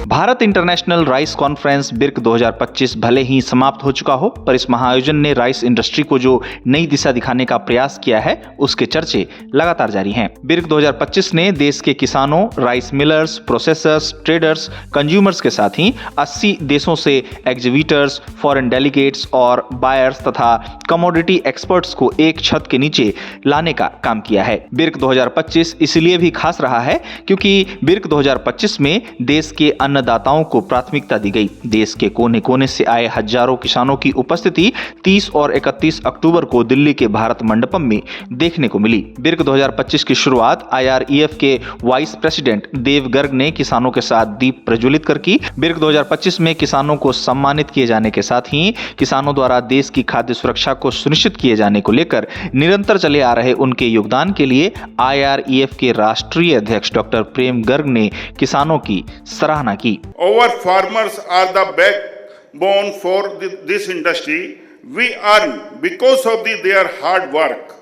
Bharat international rice conference Virk 2025 भले ही समाप्त हो चुका हो, पर इस महाआयोजन ने राइस इंडस्ट्री को जो नई दिशा दिखाने का प्रयास किया है उसके चर्चे लगातार जारी हैं। बिर्क 2025 ने देश के किसानों, rice millers, processors, traders, consumers के साथ ही 80 देशों से एग्जीबिटर्स, फॉरेन डेलीगेट्स और बायर्स तथा कमोडिटी एक्सपर्ट्स को एक छत के नीचे लाने का काम किया है। बिर्क 2025 इसलिए भी खास रहा है क्योंकि बिर्क 2025 में देश के अन्नदाताओं को प्राथमिकता दी गई। देश के कोने कोने से आए हजारों किसानों की उपस्थिति 30 और 31 अक्टूबर को दिल्ली के भारत मंडपम में देखने को मिली। बिर्क 2025 की शुरुआत IREF के वाइस प्रेसिडेंट देव गर्ग ने किसानों के साथ दीप प्रज्वलित कर की। बिर्क 2025 में किसानों को सम्मानित किए जाने के साथ ही किसानों द्वारा देश की खाद्य सुरक्षा को सुनिश्चित किए जाने को लेकर निरंतर चले आ रहे उनके योगदान के लिए IREF के राष्ट्रीय अध्यक्ष डॉक्टर प्रेम गर्ग ने किसानों की सराहना की। Our farmers are the backbone for this industry. We earn because of their hard work.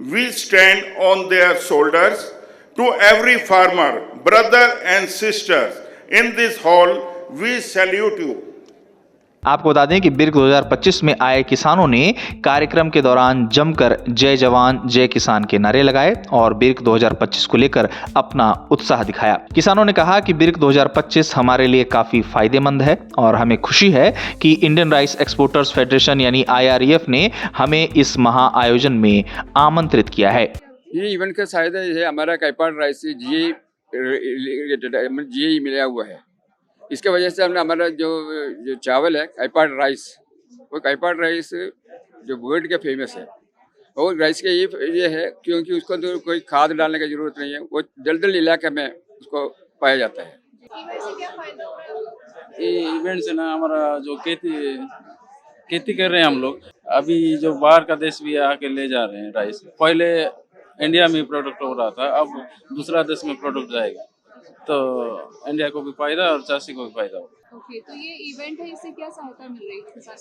We stand on their shoulders. To every farmer, brother and sisters in this hall, we salute you. आपको बता दें कि बिर्क 2025 में आए किसानों ने कार्यक्रम के दौरान जमकर जय जवान जय किसान के नारे लगाए और बिर्क 2025 को लेकर अपना उत्साह दिखाया। किसानों ने कहा कि बिर्क 2025 हमारे लिए काफी फायदेमंद है और हमें खुशी है कि इंडियन राइस एक्सपोर्टर्स फेडरेशन यानी IREF ने हमें इस महा आयोजन में आमंत्रित किया है। ये इवेंट का फायदा है, हमारा कैपार्ड राइस से जी मिला हुआ है। इसके वजह से हमने हमारा जो चावल है कैपार्ड राइस, वो कैपार्ड राइस जो वर्ल्ड के फेमस है। और राइस का ये है क्योंकि उसको तो कोई खाद डालने की जरूरत नहीं है, वो दलदल इलाके में उसको पाया जाता है। ये इवेंट से ना हमारा जो खेती कर रहे हैं हम लोग, अभी जो बाहर का देश भी आके ले जा रहे हैं राइस। पहले इंडिया में प्रोडक्ट हो रहा था, अब दूसरा देश में प्रोडक्ट जाएगा, तो इंडिया को भी फायदा और चाषी को भी फायदा होगा। ओके, तो ये इवेंट है, इससे क्या सहायता मिल रही है किसान?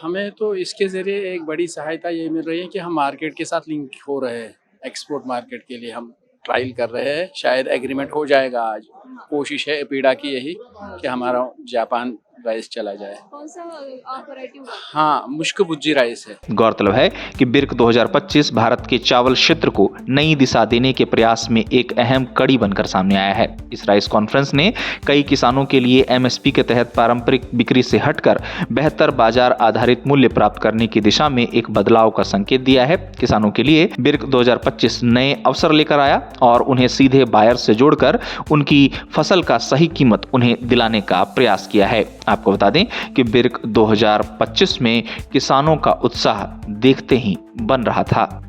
हमें तो इसके ज़रिए एक बड़ी सहायता ये मिल रही है कि हम मार्केट के साथ लिंक हो रहे हैं। एक्सपोर्ट मार्केट के लिए हम ट्रायल कर रहे हैं, शायद एग्रीमेंट हो जाएगा आज। कोशिश है पीड़ा की यही कि हमारा जापान राइस चला जाए। कौन सा वैरायटी होगा? हाँ, मुश्क भुज्जी राइस है। गौरतलब है कि बिर्क 2025 भारत के चावल क्षेत्र को नई दिशा देने के प्रयास में एक अहम कड़ी बनकर सामने आया है। इस राइस कॉन्फ्रेंस ने कई किसानों के लिए MSP के तहत पारंपरिक बिक्री से हटकर बेहतर बाजार आधारित मूल्य प्राप्त करने की दिशा में एक बदलाव का संकेत दिया है। किसानों के लिए बिर्क 2025 नए अवसर लेकर आया और उन्हें सीधे बायर से जोड़कर उनकी फसल का सही कीमत उन्हें दिलाने का प्रयास किया है। आपको बता दें कि बिर्क 2025 में किसानों का उत्साह देखते ही बन रहा था।